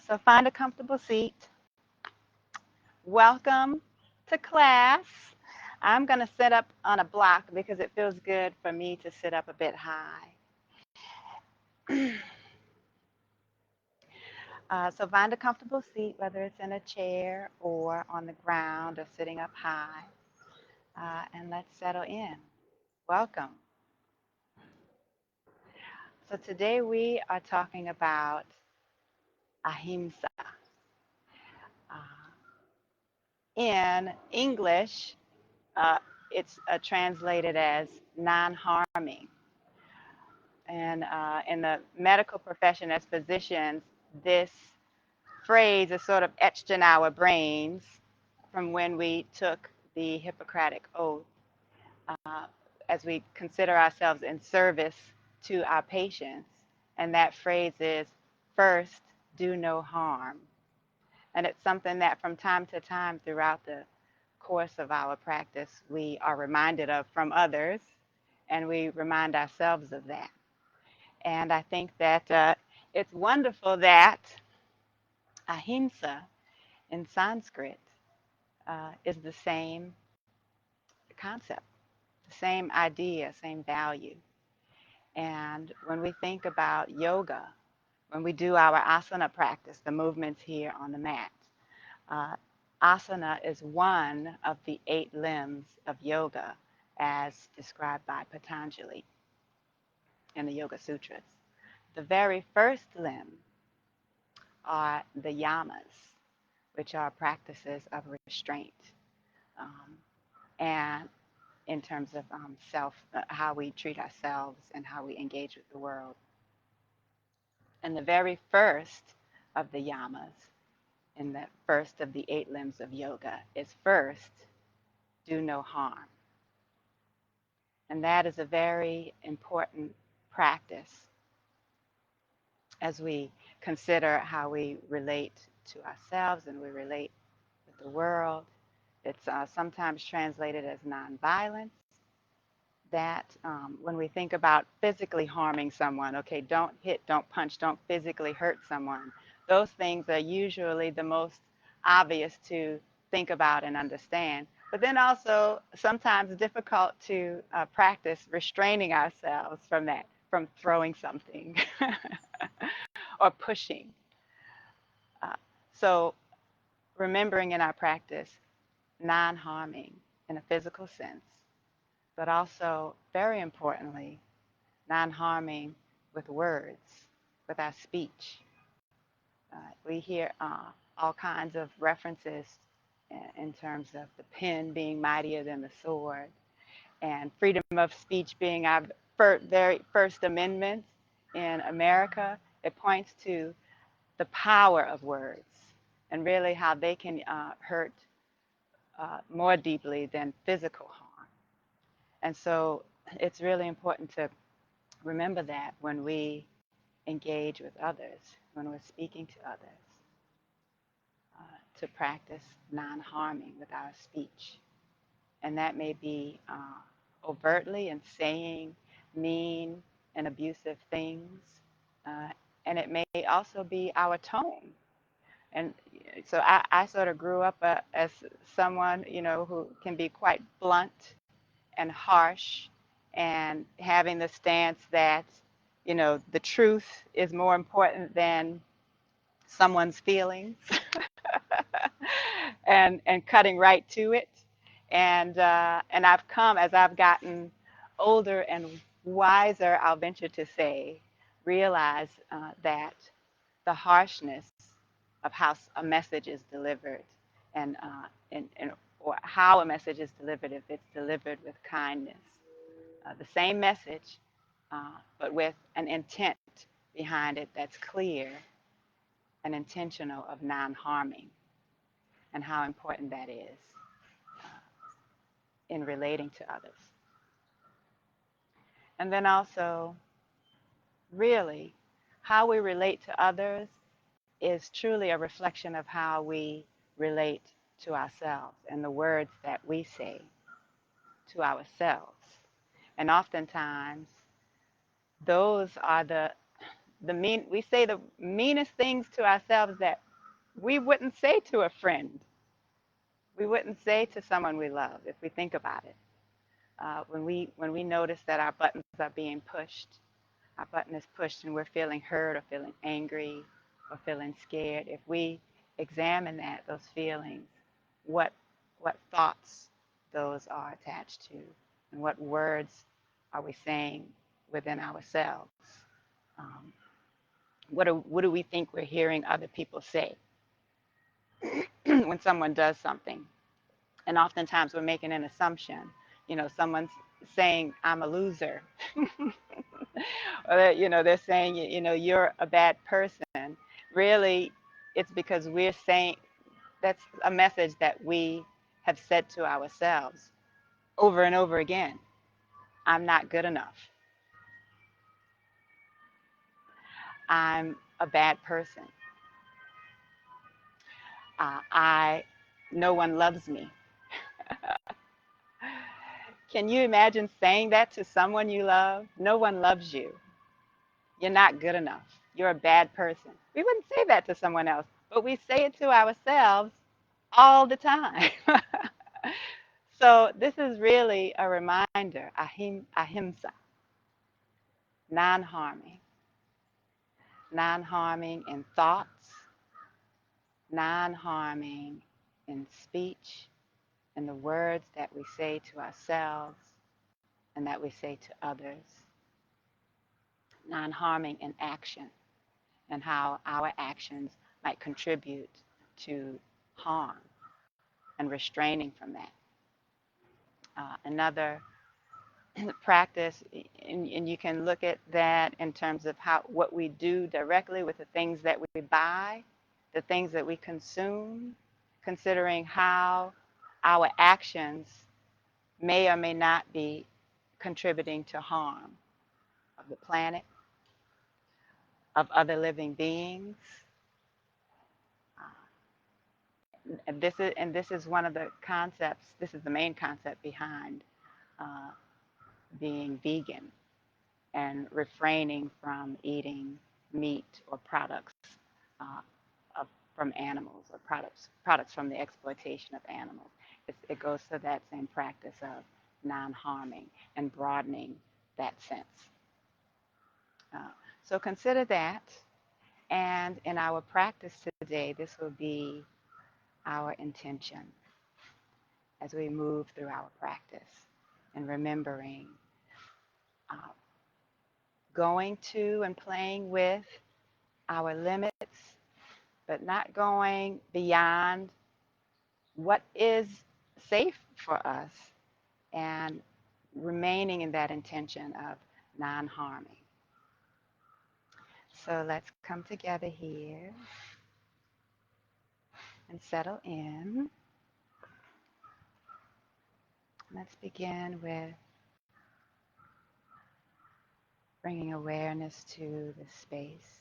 So find a comfortable seat. Welcome to class. I'm going to sit up on a block because it feels good for me to sit up a bit high. So find a comfortable seat, whether it's in a chair or on the ground or sitting up high, and let's settle in. Welcome. So today we are talking about Ahimsa. In English, it's translated as non-harming. And in the medical profession as physicians, this phrase is sort of etched in our brains from when we took the Hippocratic Oath as we consider ourselves in service to our patients. And that phrase is, first, do no harm. And it's something that from time to time throughout the course of our practice, we are reminded of from others, and we remind ourselves of that. And I think that it's wonderful that Ahimsa in Sanskrit is the same concept, the same idea, same value. And when we think about yoga, when we do our asana practice, the movements here on the mat, uh, asana is one of the 8 limbs of yoga as described by Patanjali in the Yoga Sutras. The very first limb are the yamas, which are practices of restraint, and in terms of how we treat ourselves and how we engage with the world. And the very first of the yamas, in the first of the 8 limbs of yoga, is first, do no harm. And that is a very important practice as we consider how we relate to ourselves and we relate with the world. It's sometimes translated as nonviolence. That when we think about physically harming someone, okay, don't hit, don't punch, don't physically hurt someone. Those things are usually the most obvious to think about and understand. But then also sometimes difficult to practice restraining ourselves from that, from throwing something or pushing. Uh, so remembering in our practice, non-harming in a physical sense, but also, very importantly, non-harming with words, with our speech. We hear all kinds of references in terms of the pen being mightier than the sword, and freedom of speech being our very first amendment in America. It points to the power of words and really how they can hurt more deeply than physical harm. And so it's really important to remember that when we engage with others, when we're speaking to others, to practice non-harming with our speech. And that may be overtly in saying mean and abusive things. And it may also be our tone. And so I sort of grew up as someone, who can be quite blunt and harsh and having the stance that, the truth is more important than someone's feelings and cutting right to it. And I've come, as I've gotten older and wiser, I'll venture to say, realize that the harshness of how a message is delivered and or how a message is delivered if it's delivered with kindness. The same message, but with an intent behind it that's clear and intentional of non-harming, and how important that is in relating to others. And then also, really, how we relate to others is truly a reflection of how we relate to ourselves and the words that we say to ourselves. And oftentimes, those are we say the meanest things to ourselves that we wouldn't say to a friend. We wouldn't say to someone we love if we think about it. When we notice that our buttons are being pushed, our button is pushed and we're feeling hurt or feeling angry or feeling scared, if we examine those feelings, what thoughts those are attached to, and what words are we saying within ourselves? Um, what do we think we're hearing other people say when someone does something? And oftentimes we're making an assumption. Someone's saying, I'm a loser. Or they're saying, you're a bad person. Really, it's because we're saying that's a message that we have said to ourselves over and over again. I'm not good enough. I'm a bad person. No one loves me. Can you imagine saying that to someone you love? No one loves you. You're not good enough. You're a bad person. We wouldn't say that to someone else, but we say it to ourselves all the time. So this is really a reminder, ahimsa, non-harming. Non-harming in thoughts, non-harming in speech, in the words that we say to ourselves and that we say to others. Non-harming in action and how our actions might contribute to harm and restraining from that. Another practice, and you can look at that in terms of what we do directly with the things that we buy, the things that we consume, considering how our actions may or may not be contributing to harm of the planet, of other living beings. And this is one of the concepts. This is the main concept behind being vegan and refraining from eating meat or products uh, from animals, or products from the exploitation of animals. It goes to that same practice of non-harming and broadening that sense. Uh, so consider that, and in our practice today, this will be our intention as we move through our practice, and remembering uh, going to and playing with our limits, but not going beyond what is safe for us, and remaining in that intention of non-harming. So let's come together here and settle in. Let's begin with bringing awareness to the space,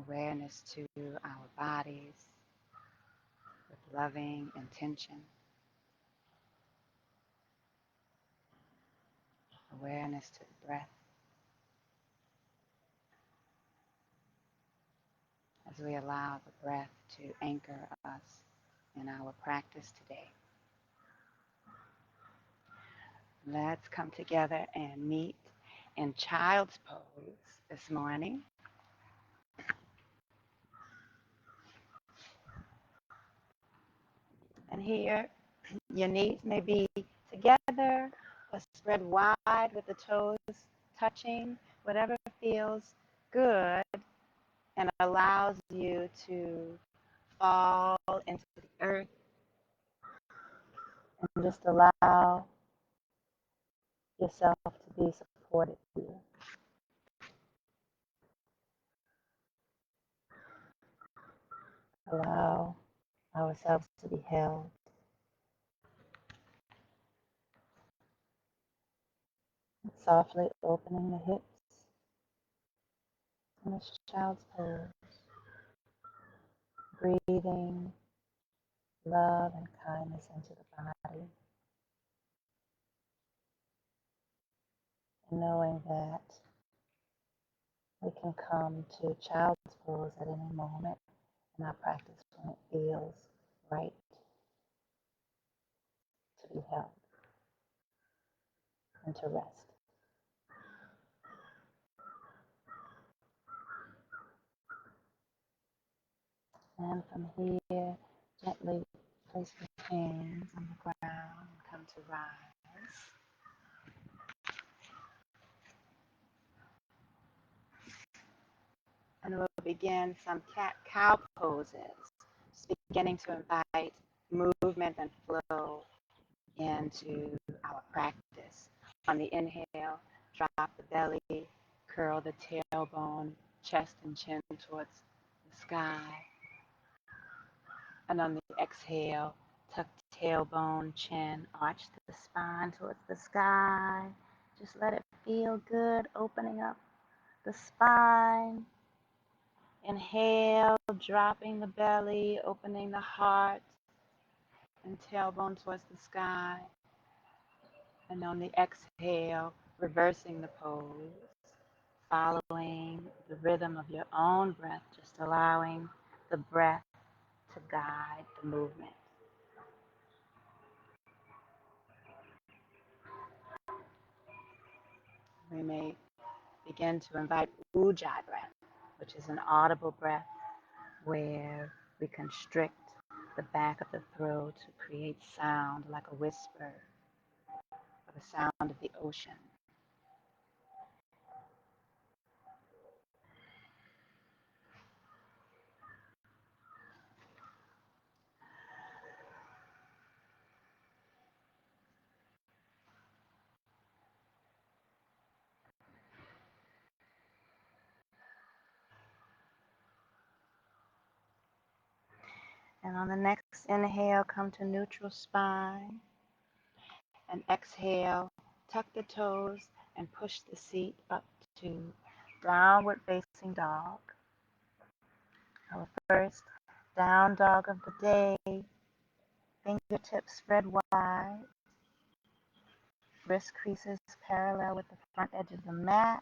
awareness to our bodies with loving intention, awareness to the breath as we allow the breath to anchor us in our practice today. Let's come together and meet in child's pose this morning. And here, your knees may be together or spread wide with the toes touching, whatever feels good and allows you to fall into the earth, and just allow yourself to be supported here. Allow ourselves to be held. Softly opening the hips in this child's pose. Breathing love and kindness into the body. knowing that we can come to child's pose at any moment in our practice when it feels right to be held and to rest. And from here, gently place your hands on the ground and come to rise. And we'll begin some cat-cow poses, just beginning to invite movement and flow into our practice. On the inhale, drop the belly, curl the tailbone, chest and chin towards the sky. And on the exhale, tuck tailbone, chin, arch the spine towards the sky. Just let it feel good, opening up the spine. Inhale, dropping the belly, opening the heart and tailbone towards the sky. And on the exhale, reversing the pose, following the rhythm of your own breath, just allowing the breath to guide the movement. We may begin to invite ujjayi breath, which is an audible breath where we constrict the back of the throat to create sound like a whisper or the sound of the ocean. And on the next inhale, come to neutral spine. And exhale, tuck the toes and push the seat up to downward facing dog. Our first down dog of the day. Fingertips spread wide. Wrist creases parallel with the front edge of the mat.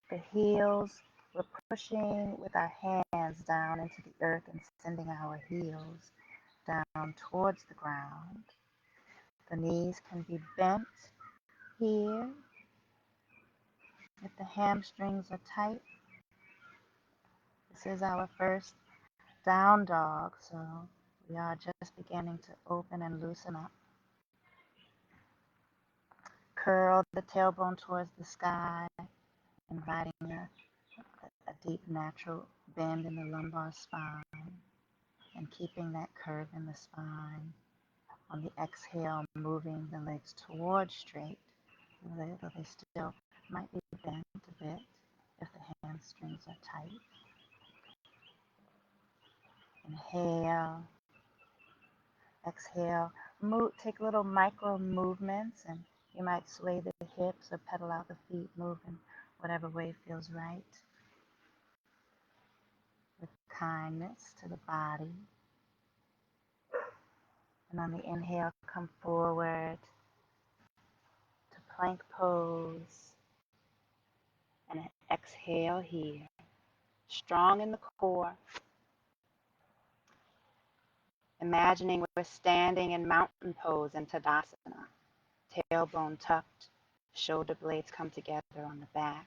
The heels, we're pushing with our hands down into the earth and sending our heels down towards the ground. The knees can be bent here if the hamstrings are tight. This is our first down dog, so we are just beginning to open and loosen up. Curl the tailbone towards the sky, inviting a deep natural bend in the lumbar spine and keeping that curve in the spine. On the exhale, moving the legs towards straight, though they still might be bent a bit if the hamstrings are tight. Inhale, exhale, take little micro movements, and you might sway the hips or pedal out the feet, moving whatever way feels right. With kindness to the body. And on the inhale, come forward to plank pose. And exhale here. Strong in the core. Imagining we're standing in mountain pose in Tadasana. Tailbone tucked, shoulder blades come together on the back.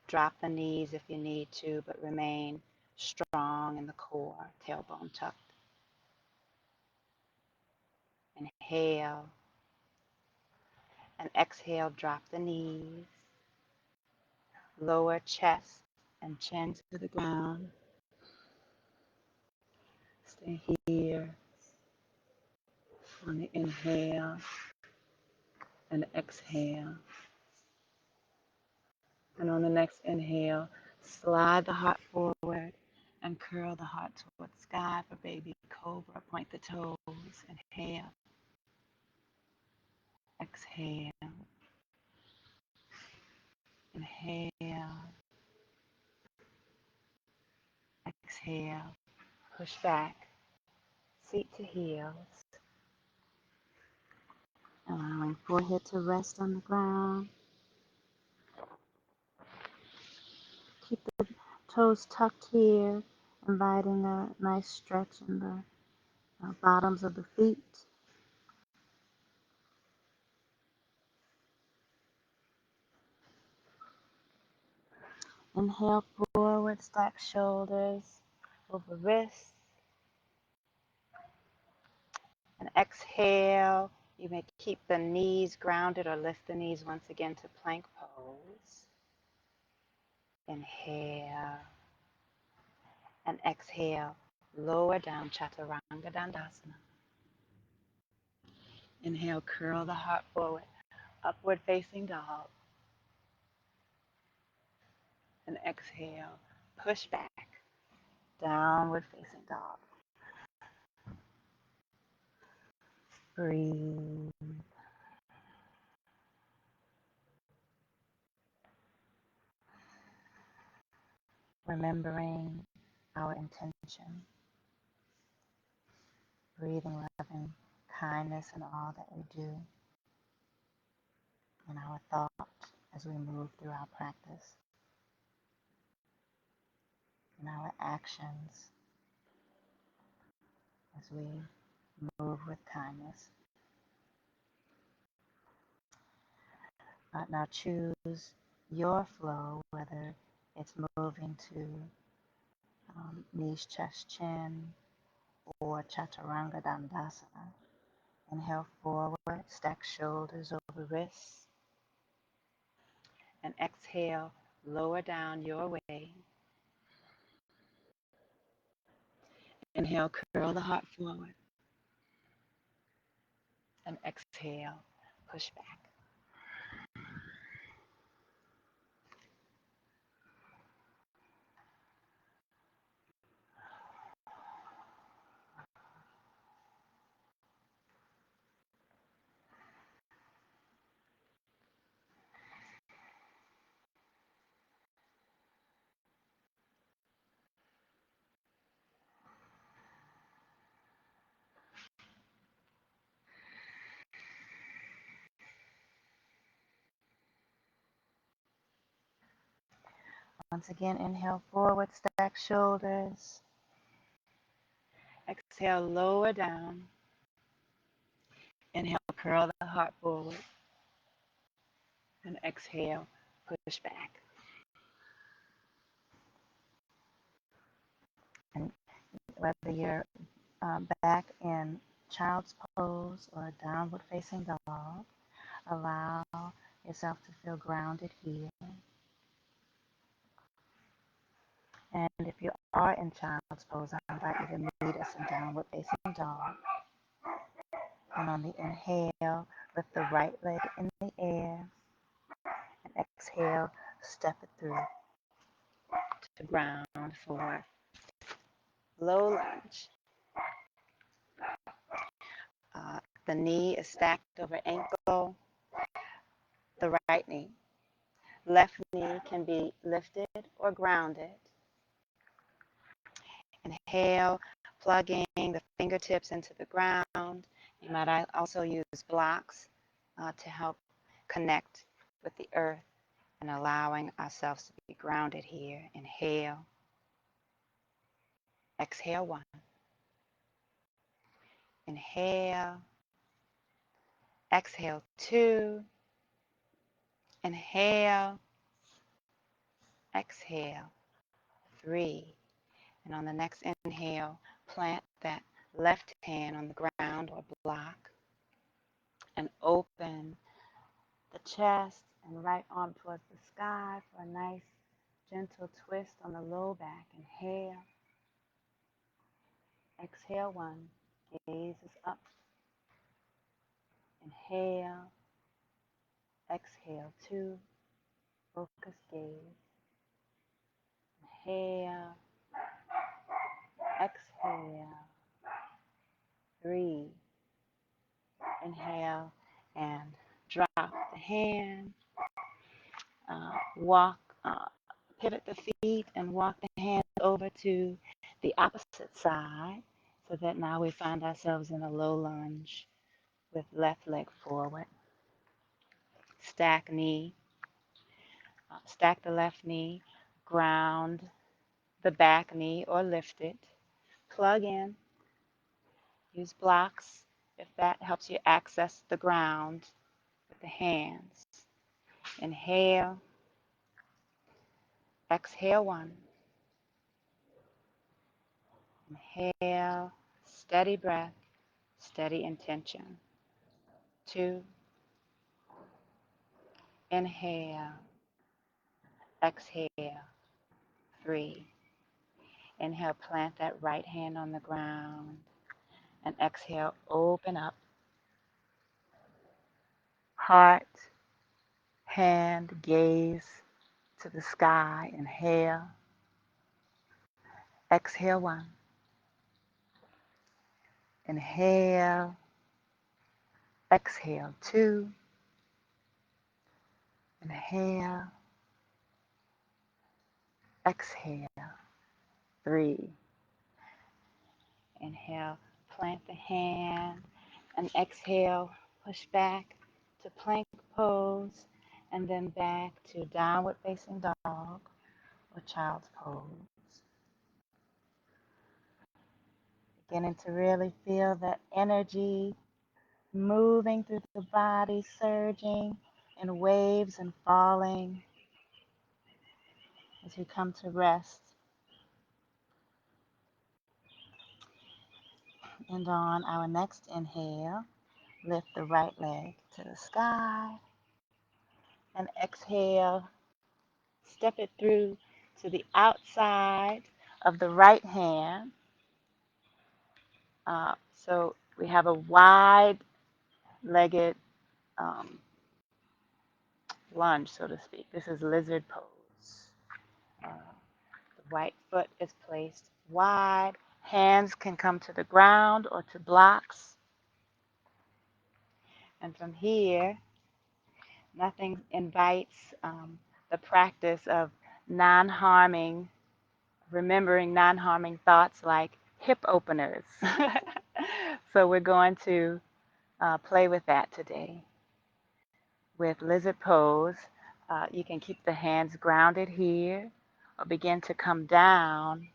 Drop the knees if you need to, but remain strong in the core, tailbone tucked. Inhale. And exhale, drop the knees. Lower chest and chin to the ground. Stay here on the inhale and exhale. And on the next inhale, slide the heart forward and curl the heart towards sky for baby cobra. Point the toes. Inhale. Exhale. Inhale. Exhale. Push back. Seat to heels. Forehead to rest on the ground. Keep the toes tucked here, inviting a nice stretch in the bottoms of the feet. Inhale forward, stack shoulders over wrists. And exhale, you may keep the knees grounded or lift the knees once again to plank pose. Inhale and exhale, lower down, Chaturanga Dandasana. Inhale, curl the heart forward, upward facing dog. And exhale, push back, downward facing dog. Breathe. Remembering our intention, breathing loving kindness in all that we do, in our thoughts as we move through our practice, in our actions as we move with kindness. Now choose your flow, whether it's moving to knees, chest, chin, or Chaturanga Dandasana. Inhale forward, stack shoulders over wrists. And exhale, lower down your way. Inhale, curl the heart forward. And exhale, push back. Once again, inhale forward, stack shoulders. Exhale, lower down. Inhale, curl the heart forward. And exhale, push back. And whether you're back in child's pose or downward facing dog, allow yourself to feel grounded here. And if you are in child's pose, I invite you to meet us in downward facing dog. And on the inhale, lift the right leg in the air. And exhale, step it through to ground for low lunge. The knee is stacked over ankle, the right knee. Left knee can be lifted or grounded. Inhale, plugging the fingertips into the ground. You might also use blocks to help connect with the earth and allowing ourselves to be grounded here. Inhale. Exhale, 1. Inhale. Exhale, 2. Inhale. Exhale, 3. And on the next inhale, plant that left hand on the ground or block and open the chest and right arm towards the sky for a nice gentle twist on the low back. Inhale. Exhale, 1. Gaze is up. Inhale. Exhale, 2. Focus gaze. Inhale. Exhale. 3. Inhale and drop the hand. Pivot the feet and walk the hands over to the opposite side so that now we find ourselves in a low lunge with left leg forward. stack knee. Stack the left knee, ground the back knee or lift it. Plug in, use blocks if that helps you access the ground with the hands. Inhale, exhale one. Inhale, steady breath, steady intention. 2, inhale, exhale. 3, inhale, plant that right hand on the ground, and exhale, open up. Heart, hand, gaze to the sky. Inhale, exhale one. Inhale, exhale 2. Inhale, exhale 3. Inhale, plant the hand, and exhale, push back to plank pose, and then back to downward facing dog or child's pose. Beginning to really feel that energy moving through the body, surging in waves and falling as we come to rest. And on our next inhale, lift the right leg to the sky. And exhale, step it through to the outside of the right hand. So we have a wide-legged lunge, so to speak. This is lizard pose. The right foot is placed wide. Hands can come to the ground or to blocks. And from here, nothing invites the practice of non-harming, remembering non-harming thoughts like hip openers. So we're going to play with that today. With lizard pose, you can keep the hands grounded here or begin to come down.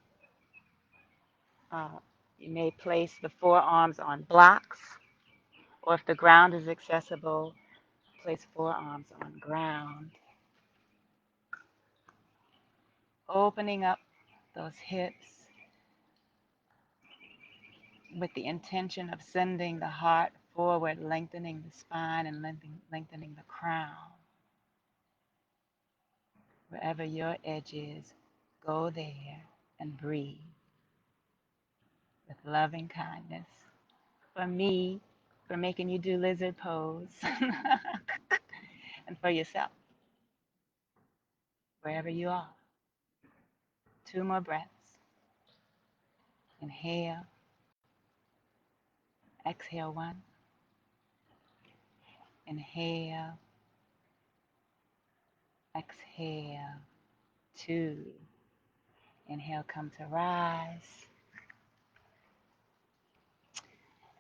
You may place the forearms on blocks, or if the ground is accessible, place forearms on ground. Opening up those hips with the intention of sending the heart forward, lengthening the spine and lengthening the crown. Wherever your edge is, go there and breathe with loving kindness. For me, for making you do lizard pose, and for yourself, wherever you are. 2 more breaths. Inhale, exhale 1. Inhale, exhale 2. Inhale, come to rise.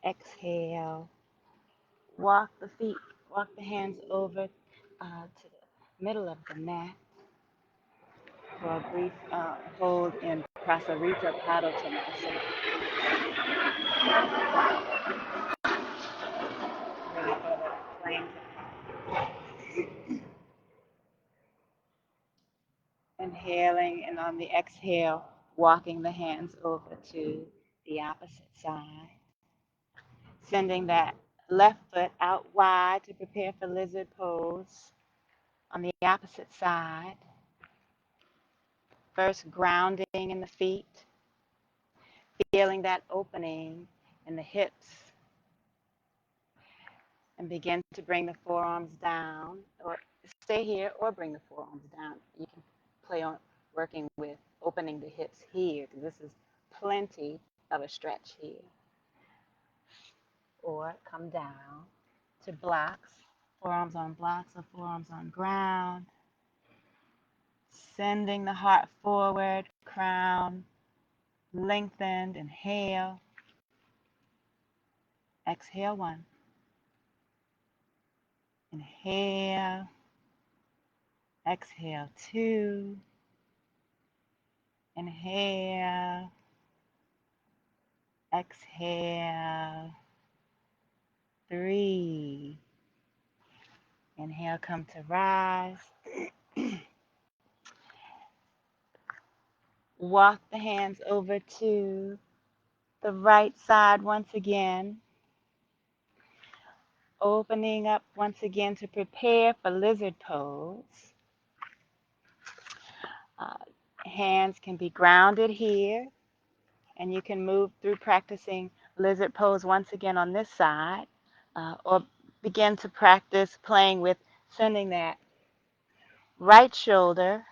Exhale, walk the feet, walk the hands over to the middle of the mat for a brief hold in Prasarita Padottanasana. Ready for the plank. Inhaling, and on the exhale, walking the hands over to the opposite side. Sending that left foot out wide to prepare for lizard pose on the opposite side. First, grounding in the feet, feeling that opening in the hips, and begin to bring the forearms down, or stay here or bring the forearms down. You can play on working with opening the hips here, because this is plenty of a stretch here. Or come down to blocks, forearms on blocks or forearms on ground. Sending the heart forward, crown lengthened. Inhale. Exhale 1. Inhale. Exhale, 2. Inhale. Exhale, 3. Inhale, come to rise. Walk the hands over to the right side once again. Opening up once again to prepare for lizard pose. Hands can be grounded here, and you can move through practicing lizard pose once again on this side, or begin to practice playing with sending that right shoulder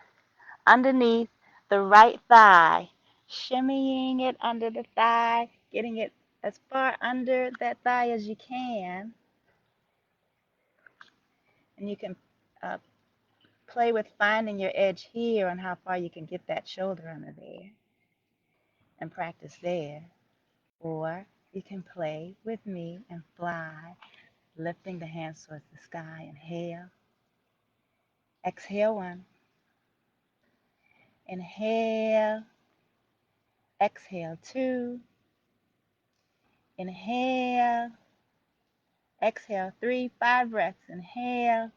underneath the right thigh, shimmying it under the thigh, getting it as far under that thigh as you can. And you can play with finding your edge here on how far you can get that shoulder under there and practice there. Or you can play with me and fly, lifting the hands towards the sky. Inhale. Exhale, 1. Inhale. Exhale, 2. Inhale. Exhale, 3. 5 breaths. Inhale.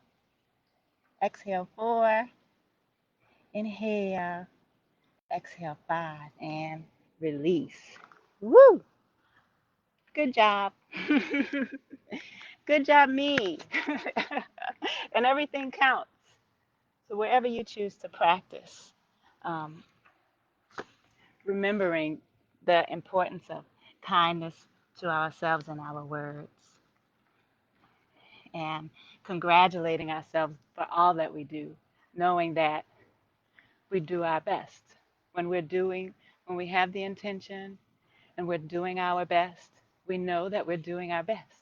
Exhale, 4. Inhale. Exhale, 5. And release. Woo! Good job. Good job, me. And everything counts. So wherever you choose to practice, remembering the importance of kindness to ourselves and our words, and congratulating ourselves for all that we do, knowing that we do our best. When we have the intention and we're doing our best, we know that we're doing our best,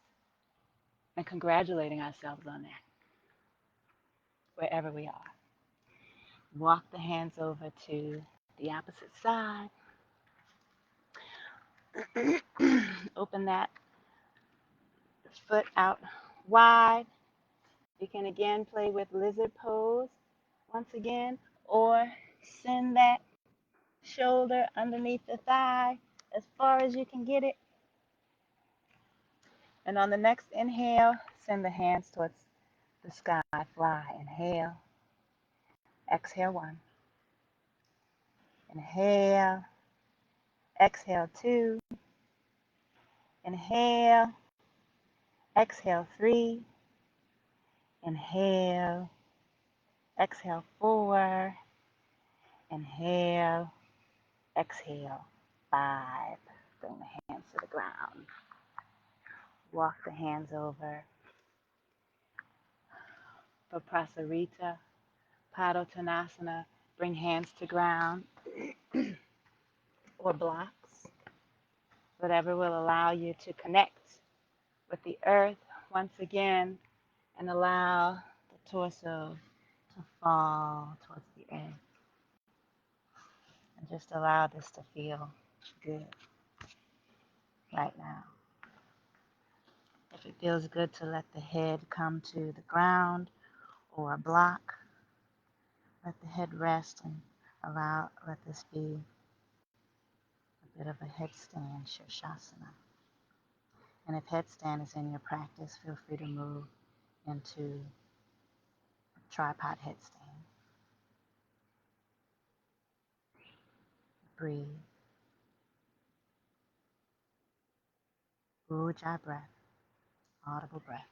and congratulating ourselves on that, wherever we are. Walk the hands over to the opposite side. Open that foot out wide. You can again play with lizard pose once again, or send that shoulder underneath the thigh as far as you can get it. And on the next inhale, send the hands towards the sky, fly. Inhale. Exhale, 1. Inhale. Exhale, 2. Inhale. Exhale, 3. Inhale. Exhale, 4. Inhale. Exhale, 5. Bring the hands to the ground. Walk the hands over for Prasarita, Padottanasana. Bring hands to ground or blocks. Whatever will allow you to connect with the earth once again and allow the torso to fall towards the earth. And just allow this to feel good right now. If it feels good to let the head come to the ground or a block, let the head rest and let this be a bit of a headstand, Shirshasana. And if headstand is in your practice, feel free to move into a tripod headstand. Breathe. Ujjayi breath, audible breath.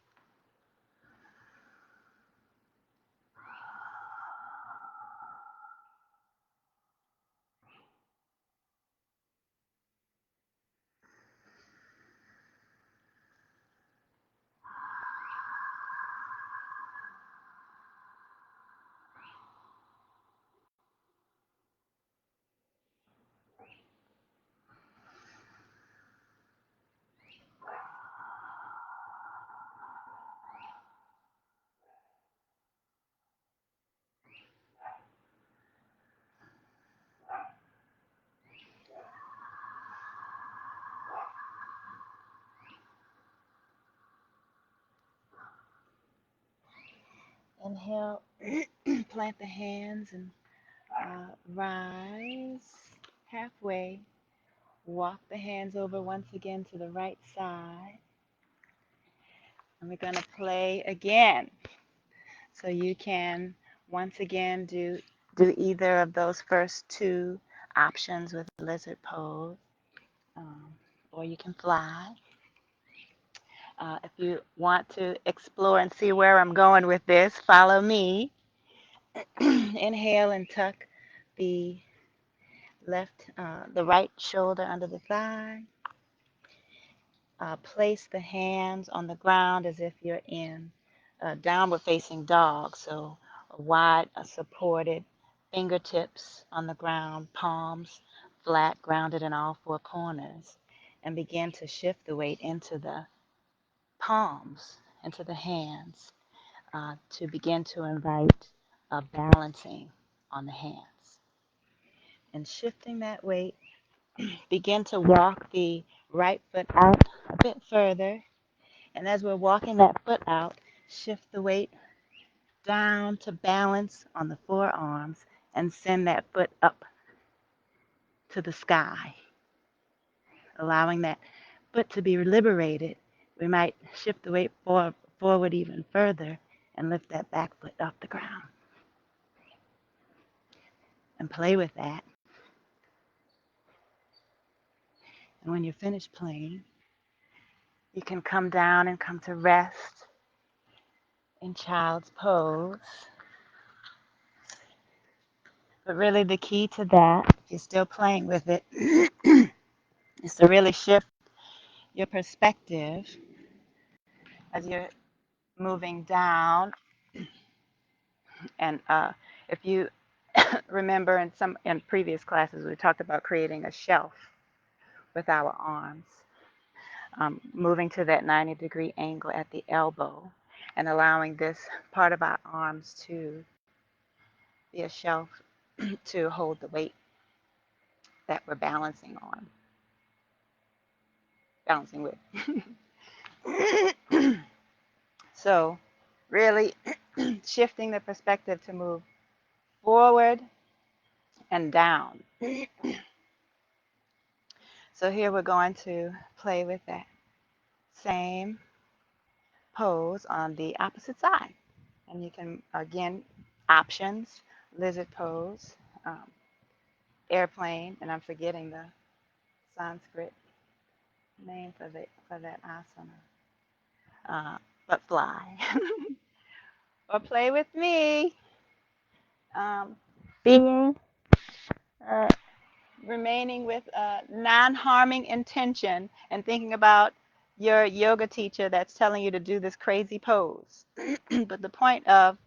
Inhale, plant the hands and rise halfway. Walk the hands over once again to the right side. And we're going to play again. So you can once again do either of those first two options with lizard pose, or you can fly. If you want to explore and see where I'm going with this, follow me. Inhale and tuck the the right shoulder under the thigh. Place the hands on the ground as if you're in a downward facing dog. So a wide, supported fingertips on the ground, palms flat, grounded in all four corners. And begin to shift the weight into the palms, into the hands, to begin to invite balancing on the hands. And shifting that weight, begin to walk the right foot out a bit further. And as we're walking that foot out, shift the weight down to balance on the forearms and send that foot up to the sky, allowing that foot to be liberated. We might shift the weight forward even further and lift that back foot off the ground. And play with that. And when you're finished playing, you can come down and come to rest in child's pose. But really the key to that, if you're still playing with it, is to really shift your perspective as you're moving down. And if you remember in previous classes, we talked about creating a shelf with our arms, moving to that 90-degree angle at the elbow and allowing this part of our arms to be a shelf to hold the weight that we're balancing with. So really shifting the perspective to move forward and down. So here we're going to play with that same pose on the opposite side. And you can, again, options, lizard pose, airplane, and I'm forgetting the Sanskrit name for that asana. But fly. Or play with me. Being remaining with a non-harming intention and thinking about your yoga teacher that's telling you to do this crazy pose. But the point of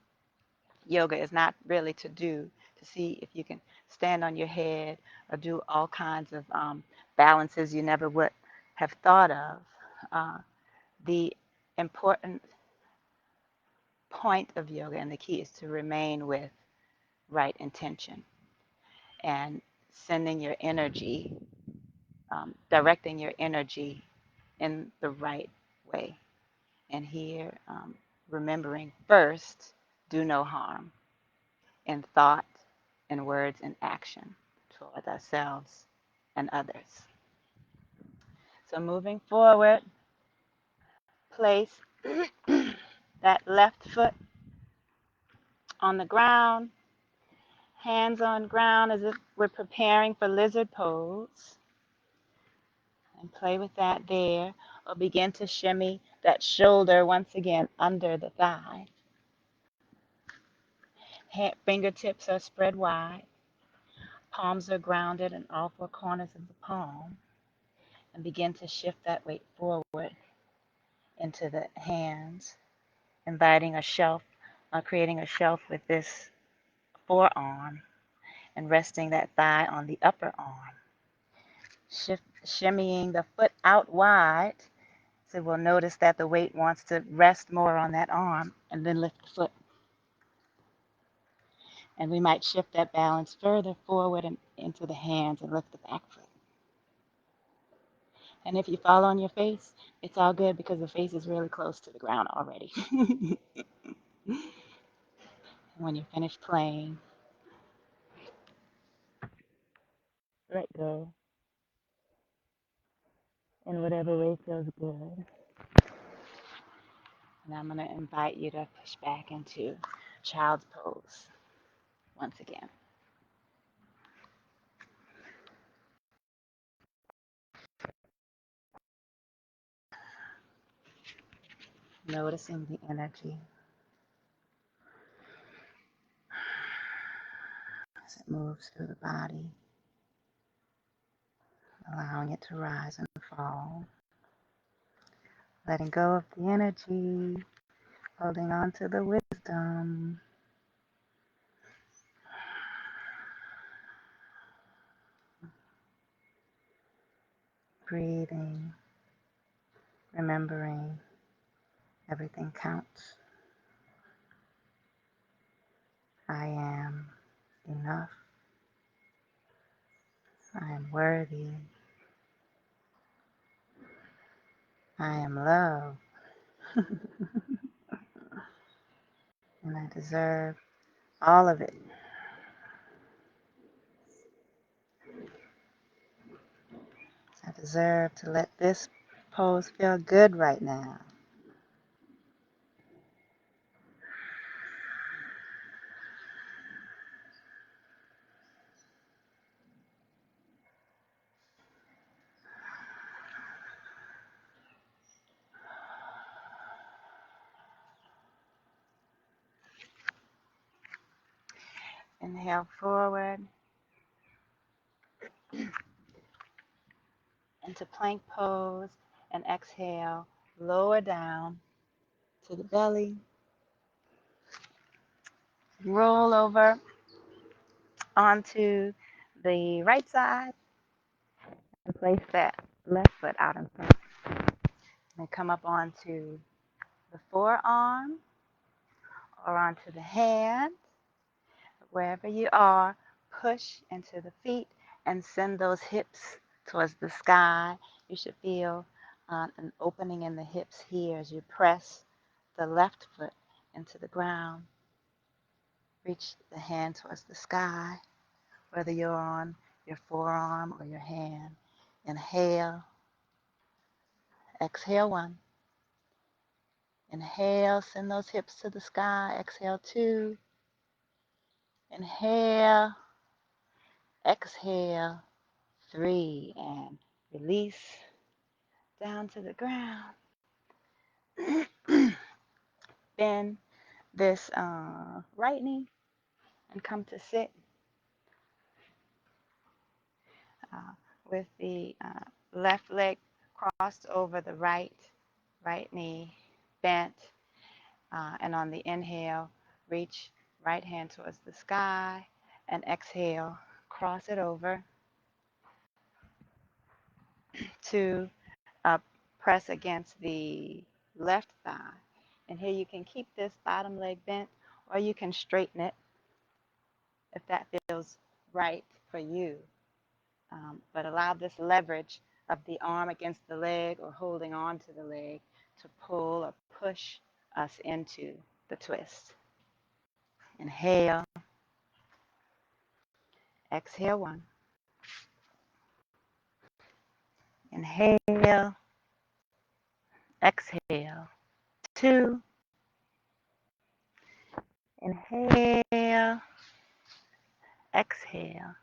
yoga is not really to see if you can stand on your head or do all kinds of balances you never would have thought of. The important point of yoga and the key is to remain with right intention and sending your energy, directing your energy in the right way. And here, remembering first, do no harm in thought, in words, and action toward ourselves and others. So moving forward, place that left foot on the ground, hands on ground as if we're preparing for lizard pose. And play with that there. Or begin to shimmy that shoulder once again under the thigh. Fingertips are spread wide. Palms are grounded in all four corners of the palm. And begin to shift that weight forward into the hands, inviting a shelf, creating a shelf with this forearm and resting that thigh on the upper arm. Shimmying the foot out wide. So we'll notice that the weight wants to rest more on that arm and then lift the foot. And we might shift that balance further forward and into the hands and lift the back foot. And if you fall on your face, it's all good because the face is really close to the ground already. When you're finished playing, let go in whatever way feels good. And I'm going to invite you to push back into child's pose once again. Noticing the energy as it moves through the body, allowing it to rise and fall. Letting go of the energy, holding on to the wisdom. Breathing, remembering everything counts. I am enough. I am worthy. I am love. And I deserve all of it. I deserve to let this pose feel good right now. Inhale forward into plank pose, and exhale, lower down to the belly. Roll over onto the right side and place that left foot out in front. And come up onto the forearm or onto the hand. Wherever you are, push into the feet and send those hips towards the sky. You should feel an opening in the hips here as you press the left foot into the ground. Reach the hand towards the sky, whether you're on your forearm or your hand. Inhale, exhale 1. Inhale, send those hips to the sky. Exhale 2. Inhale, exhale 3, and release down to the ground. Bend this right knee and come to sit uh, with the left leg crossed over the right knee, bent, and on the inhale, reach right hand towards the sky, and exhale, cross it over to press against the left thigh. And here you can keep this bottom leg bent, or you can straighten it if that feels right for you. But allow this leverage of the arm against the leg or holding on to the leg to pull or push us into the twist. Inhale, exhale 1. Inhale, exhale 2. Inhale, exhale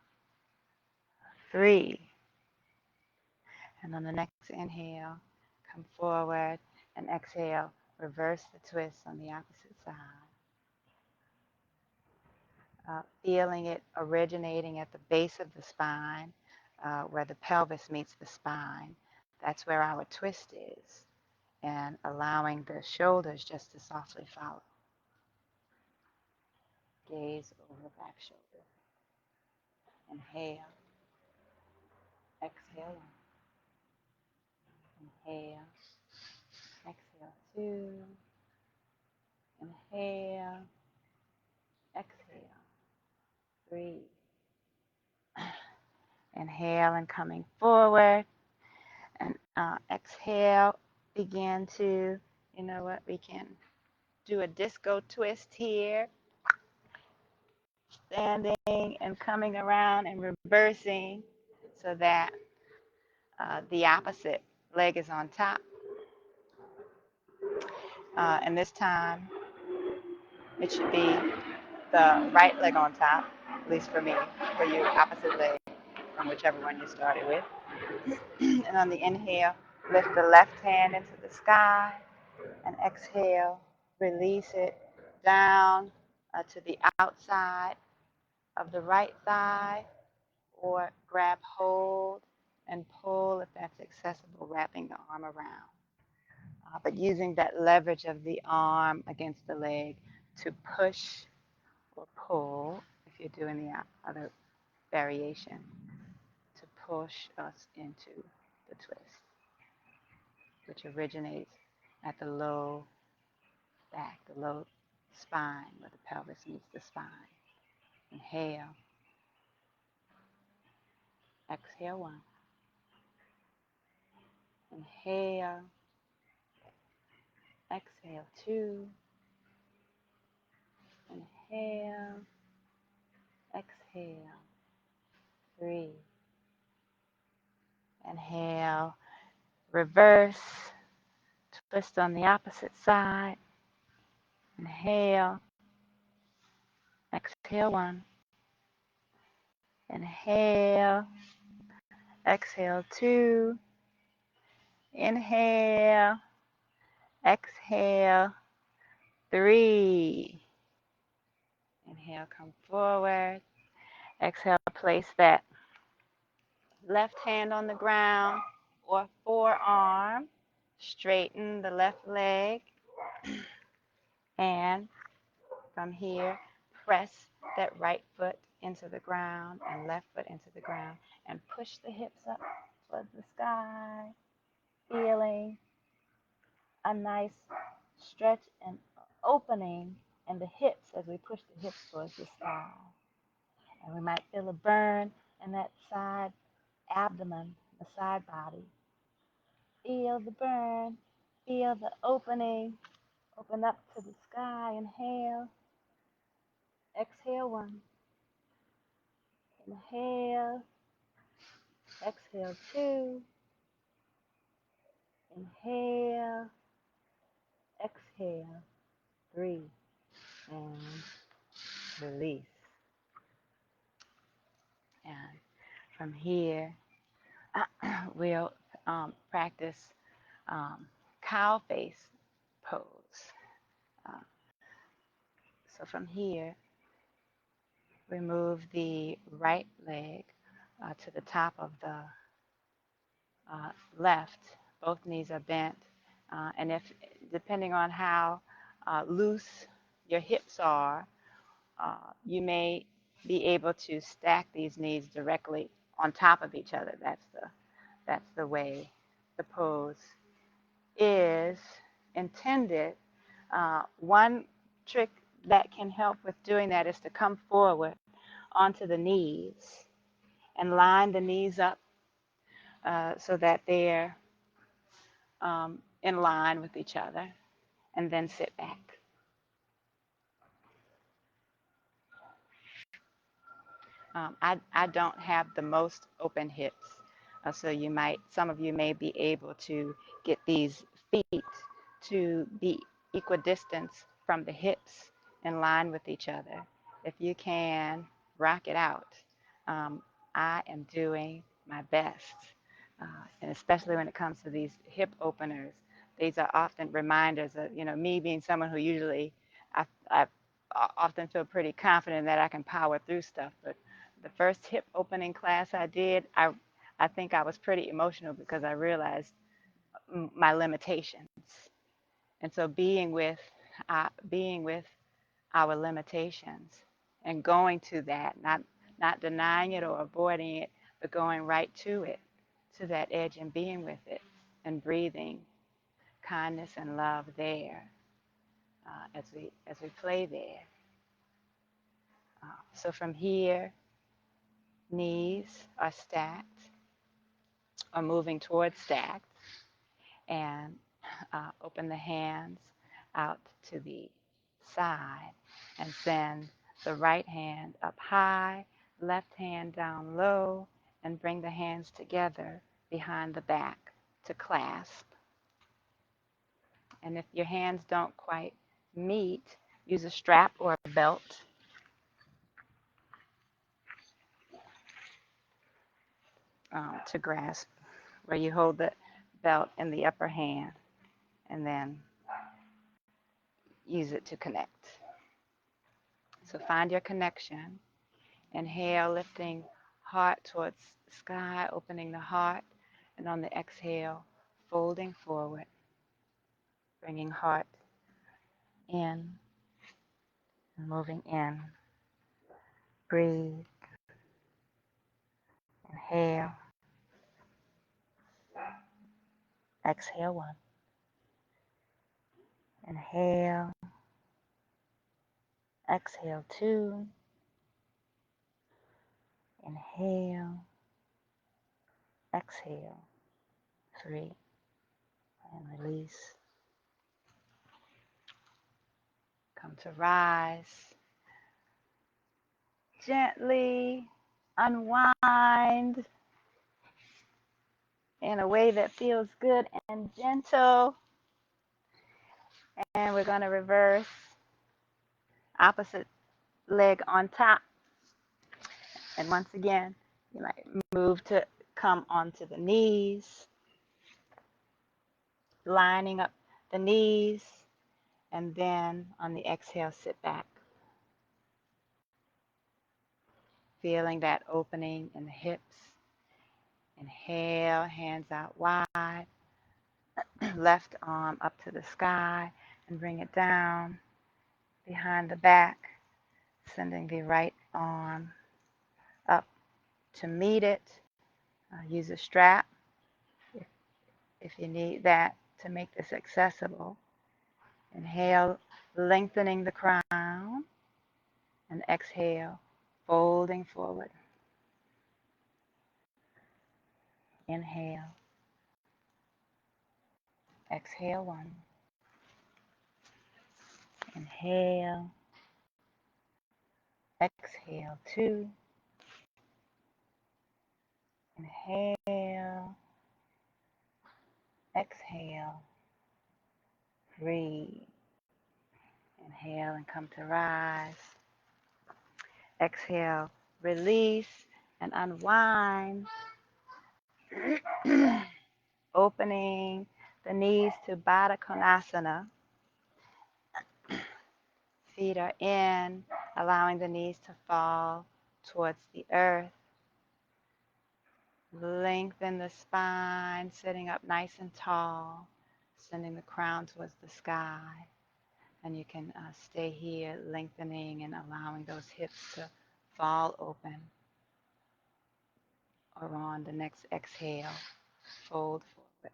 3. And on the next inhale, come forward and exhale, reverse the twist on the opposite side. Feeling it originating at the base of the spine, where the pelvis meets the spine. That's where our twist is. And allowing the shoulders just to softly follow. Gaze over back shoulder. Inhale, exhale 1. Inhale, exhale 2. Inhale, exhale 3. Inhale and coming forward. And exhale, begin to, you know what, we can do a disco twist here. standing and coming around and reversing so that the opposite leg is on top. And this time it should be the right leg on top, at least for me, for you, opposite leg from whichever one you started with. And on the inhale, lift the left hand into the sky, and exhale, release it down to the outside of the right thigh, or grab hold and pull if that's accessible, wrapping the arm around. But using that leverage of the arm against the leg to push or pull, if you're doing the other variation, to push us into the twist, which originates at the low back, the low spine, where the pelvis meets the spine. Inhale, exhale one. Inhale, exhale two. Inhale, exhale three. Inhale, reverse, twist on the opposite side. Inhale, exhale one. Inhale, exhale two. Inhale, exhale three. Inhale, come forward. Exhale, place that left hand on the ground or forearm. Straighten the left leg. And from here, press that right foot into the ground and left foot into the ground. And push the hips up towards the sky. Feeling a nice stretch and opening in the hips as we push the hips towards the sky. And we might feel a burn in that side abdomen, the side body. Feel the burn, feel the opening. Open up to the sky. Inhale, exhale one. Inhale, exhale two. Inhale, exhale three. And release. And from here, we'll practice cow face pose. So from here, we move the right leg to the top of the left. Both knees are bent. And if, depending on how loose your hips are, you may be able to stack these knees directly on top of each other. That's the way the pose is intended. One trick that can help with doing that is to come forward onto the knees and line the knees up so that they're in line with each other, and then sit back. I don't have the most open hips, so some of you may be able to get these feet to be equidistant from the hips, in line with each other. If you can, rock it out. I am doing my best, and especially when it comes to these hip openers, these are often reminders of, me being someone who usually, I often feel pretty confident that I can power through stuff, but the first hip opening class I did, I think I was pretty emotional because I realized my limitations. And so being with our limitations and going to that, not denying it or avoiding it, but going right to it, to that edge, and being with it and breathing kindness and love there as we play there. So from here, knees are stacked or moving towards stacked, and open the hands out to the side and send the right hand up high, left hand down low, and bring the hands together behind the back to clasp. And if your hands don't quite meet, use a strap or a belt to grasp, where you hold the belt in the upper hand and then use it to connect. So find your connection. Inhale, lifting heart towards sky, opening the heart, and on the exhale, folding forward, bringing heart in and moving in. Breathe. Inhale. Exhale, one. Inhale. Exhale, two. Inhale. Exhale, three. And release. Come to rise. Gently unwind in a way that feels good and gentle. And we're going to reverse. Opposite leg on top. And once again, you might move to come onto the knees, lining up the knees, and then on the exhale, sit back. Feeling that opening in the hips. Inhale, hands out wide, left arm up to the sky, and bring it down behind the back, sending the right arm up to meet it. Use a strap if you need that to make this accessible. Inhale, lengthening the crown, and exhale, folding forward. Inhale, exhale, one. Inhale, exhale, two. Inhale, exhale, three. Inhale and come to rise. Exhale, release and unwind. Opening the knees to Baddha Konasana. Feet are in, allowing the knees to fall towards the earth. Lengthen the spine, sitting up nice and tall, sending the crown towards the sky. And you can stay here, lengthening and allowing those hips to fall open. Or on the next exhale, fold forward.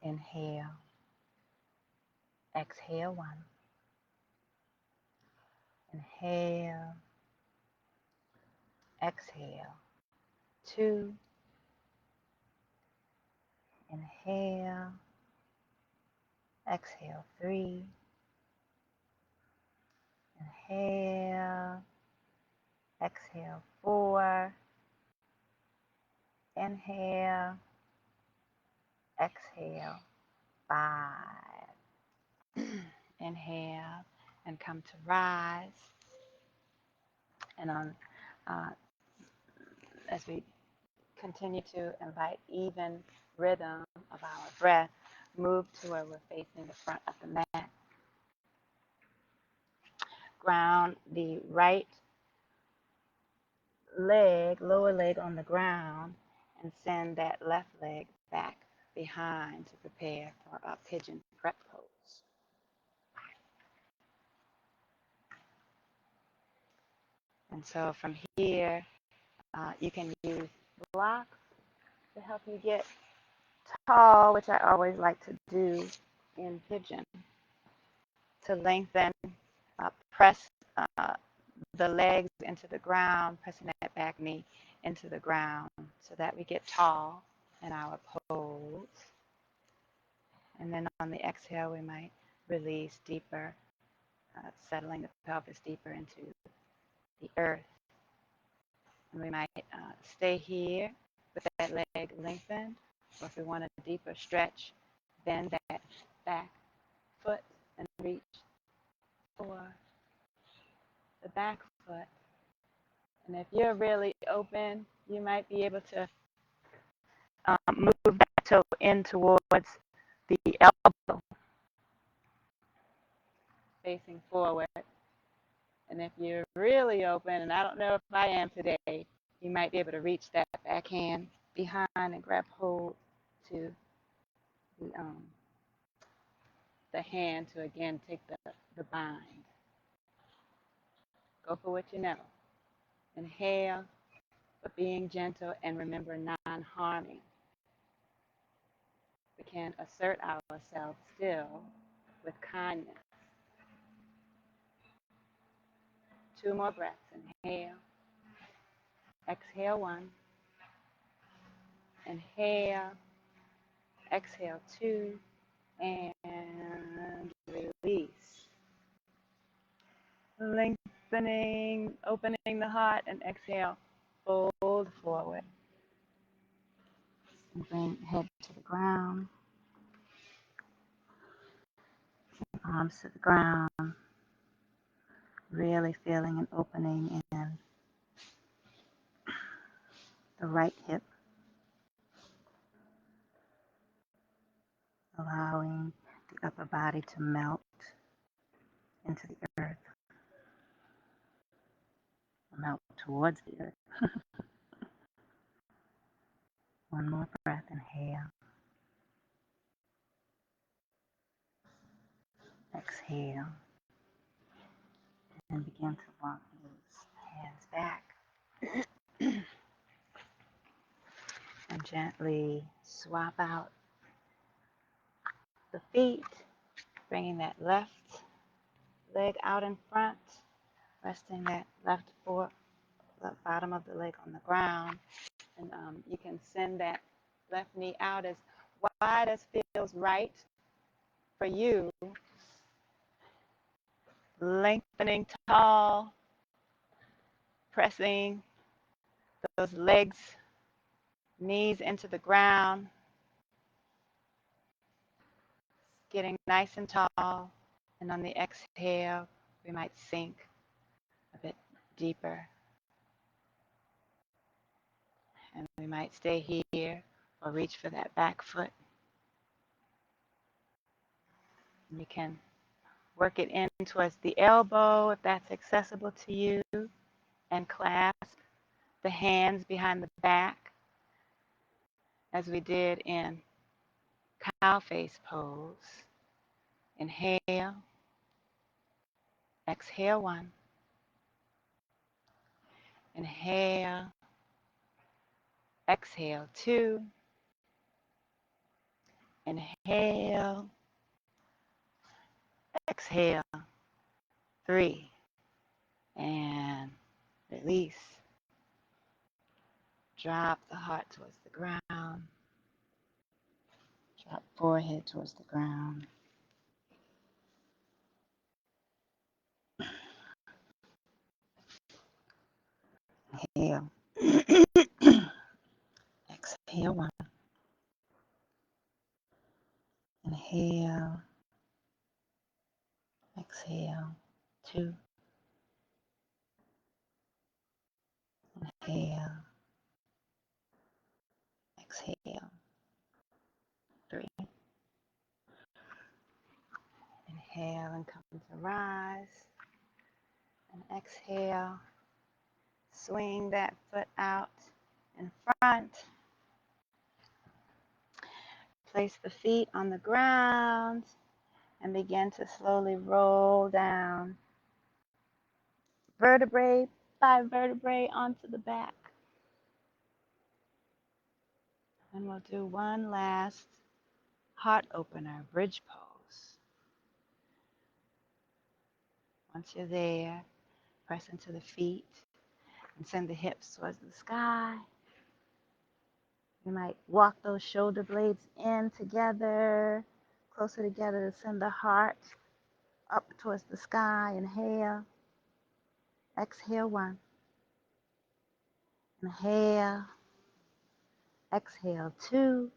Inhale. Exhale, one. Inhale. Exhale, two. Inhale. Exhale, three. Inhale. Exhale, four. Inhale. Exhale, five. Inhale and come to rise. And on as we continue to invite even rhythm of our breath, move to where we're facing the front of the mat. Ground the right leg, lower leg on the ground, and send that left leg back behind to prepare for a pigeon prep pose. And so from here, you can use blocks to help you get tall, which I always like to do in pigeon, to lengthen, press the legs into the ground, pressing that back knee into the ground so that we get tall in our pose. And then on the exhale, we might release deeper settling the pelvis deeper into the earth. And we might stay here with that leg lengthened, or if we want a deeper stretch, bend that back foot and reach for the back foot. And if you're really open, you might be able to move that toe in towards the elbow, facing forward. And if you're really open, and I don't know if I am today, you might be able to reach that back hand behind and grab hold to the hand to again take the bind. Go for what you know. Inhale, but being gentle, and remember non-harming. We can assert ourselves still with kindness. 2 more breaths. Inhale. Exhale 1. Inhale. Exhale 2. And release. Lengthening, opening the heart, and exhale. Fold forward. And bring head to the ground. Arms to the ground. Really feeling an opening in the right hip. Allowing the upper body to melt into the earth. Melt towards the earth. 1 more breath. Inhale. Exhale. And begin to walk those hands back. And gently swap out the feet, bringing that left leg out in front, resting that left foot, the bottom of the leg on the ground. And you can send that left knee out as wide as feels right for you. Lengthening tall, pressing those legs, knees into the ground, getting nice and tall. And on the exhale, we might sink a bit deeper. And we might stay here or reach for that back foot. And you can work it in towards the elbow if that's accessible to you, and clasp the hands behind the back as we did in cow face pose. Inhale. Exhale 1. Inhale. Exhale 2. Inhale. Exhale 3. And release. Drop the heart towards the ground. Drop forehead towards the ground. Inhale. Exhale 1. Inhale. Exhale 2. Inhale. Exhale 3. Inhale and come to rise. And exhale. Swing that foot out in front. Place the feet on the ground and begin to slowly roll down vertebrae by vertebrae onto the back. And we'll do one last heart opener, bridge pose. Once you're there, press into the feet and send the hips towards the sky. You might walk those shoulder blades in together, closer together to send the heart up towards the sky. Inhale. Exhale 1. Inhale. Exhale 2.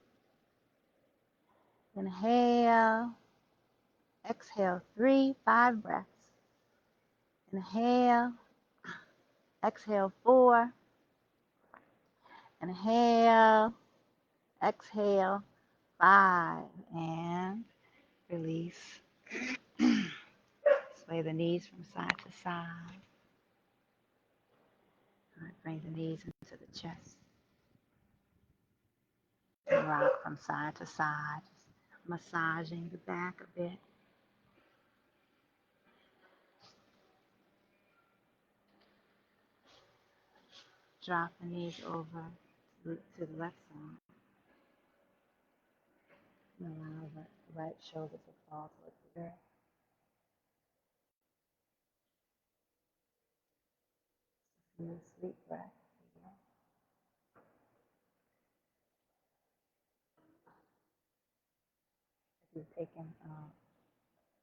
Inhale. Exhale 3. 5 breaths. Inhale. Exhale 4. Inhale. Exhale 5. And release. Sway the knees from side to side. All right, bring the knees into the chest. And rock from side to side. Just massaging the back a bit. Drop the knees over to the left side. And allow the right shoulder to fall towards the earth. New sleep breath. If you've taken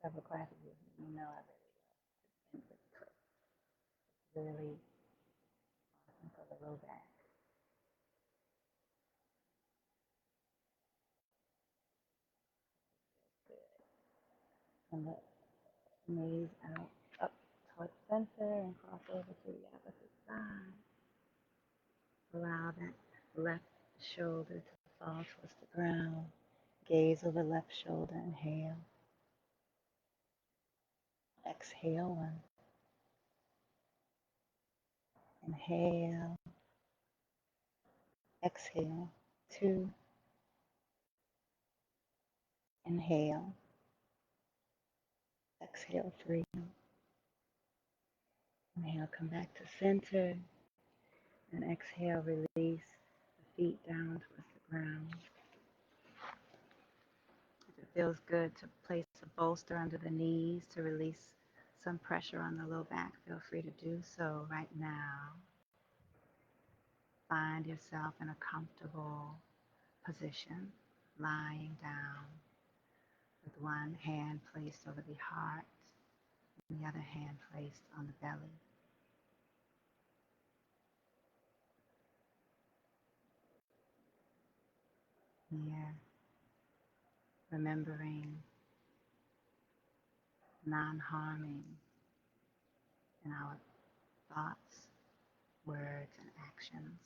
several classes, you know I really love to twist. It's really awesome for the low back. Good. And let knees out up towards center and cross over to the opposite side. Allow that left shoulder to fall towards the ground. Gaze over left shoulder. Inhale. Exhale 1. Inhale. Exhale 2. Inhale. Exhale 3. Inhale, come back to center. And exhale, release the feet down towards the ground. If it feels good to place a bolster under the knees to release some pressure on the low back, feel free to do so right now. Find yourself in a comfortable position, lying down with one hand placed over the heart and the other hand placed on the belly. Here, remembering non-harming in our thoughts, words, and actions.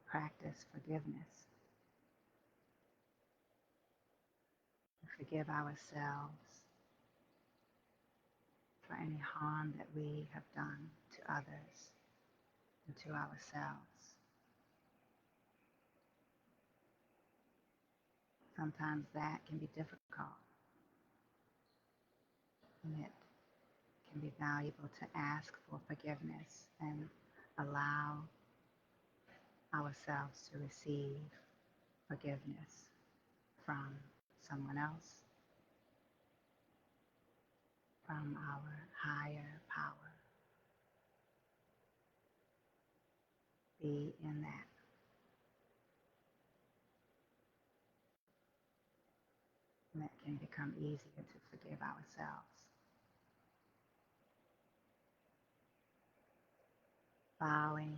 Practice forgiveness. Forgive ourselves for any harm that we have done to others and to ourselves. Sometimes that can be difficult, and it can be valuable to ask for forgiveness and allow ourselves to receive forgiveness from someone else, from our higher power. Be in that. And that can become easier to forgive ourselves. Vowing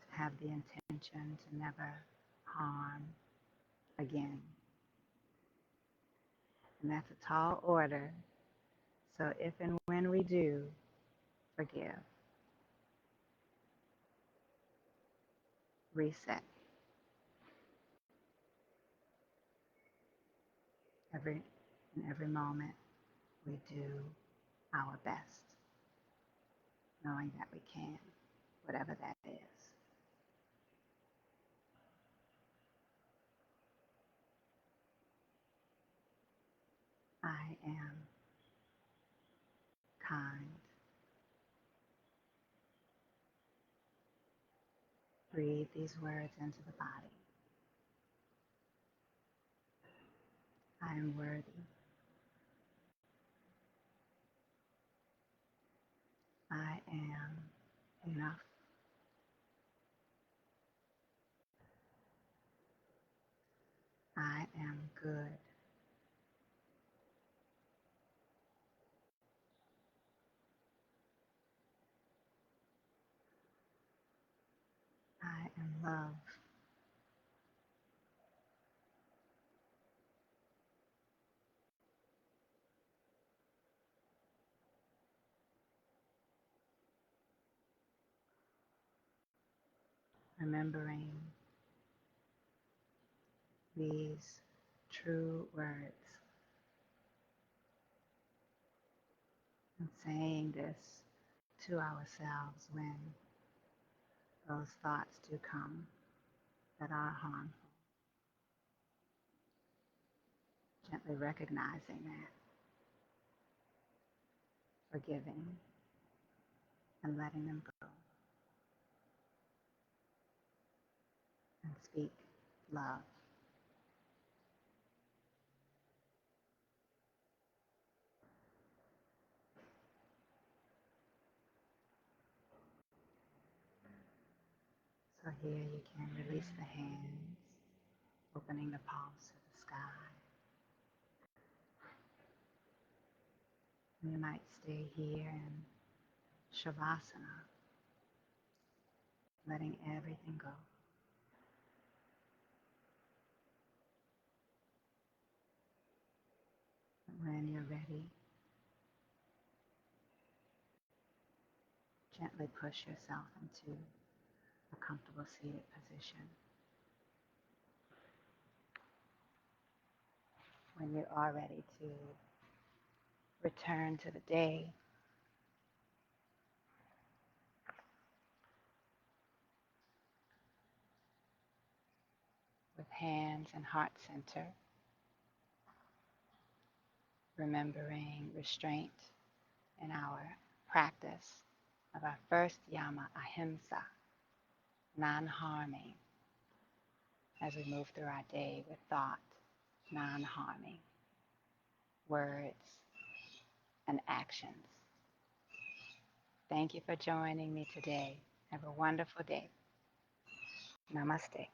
to have the intention to never harm again. And that's a tall order. So if and when we do forgive, reset. In every moment, we do our best, knowing that we can, whatever that is. I am kind. Breathe these words into the body. I am worthy. I am enough. I am and love. Remembering these true words and saying this to ourselves when those thoughts do come that are harmful. Gently recognizing that, forgiving, and letting them go. And speak love. So here you can release the hands, opening the palms to the sky. And you might stay here in Shavasana, letting everything go. And when you're ready, gently push yourself into a comfortable seated position. When you are ready to return to the day, with hands and heart center, remembering restraint in our practice of our first yama, Ahimsa, non-harming, as we move through our day with thought, non-harming, words, and actions. Thank you for joining me today. Have a wonderful day. Namaste.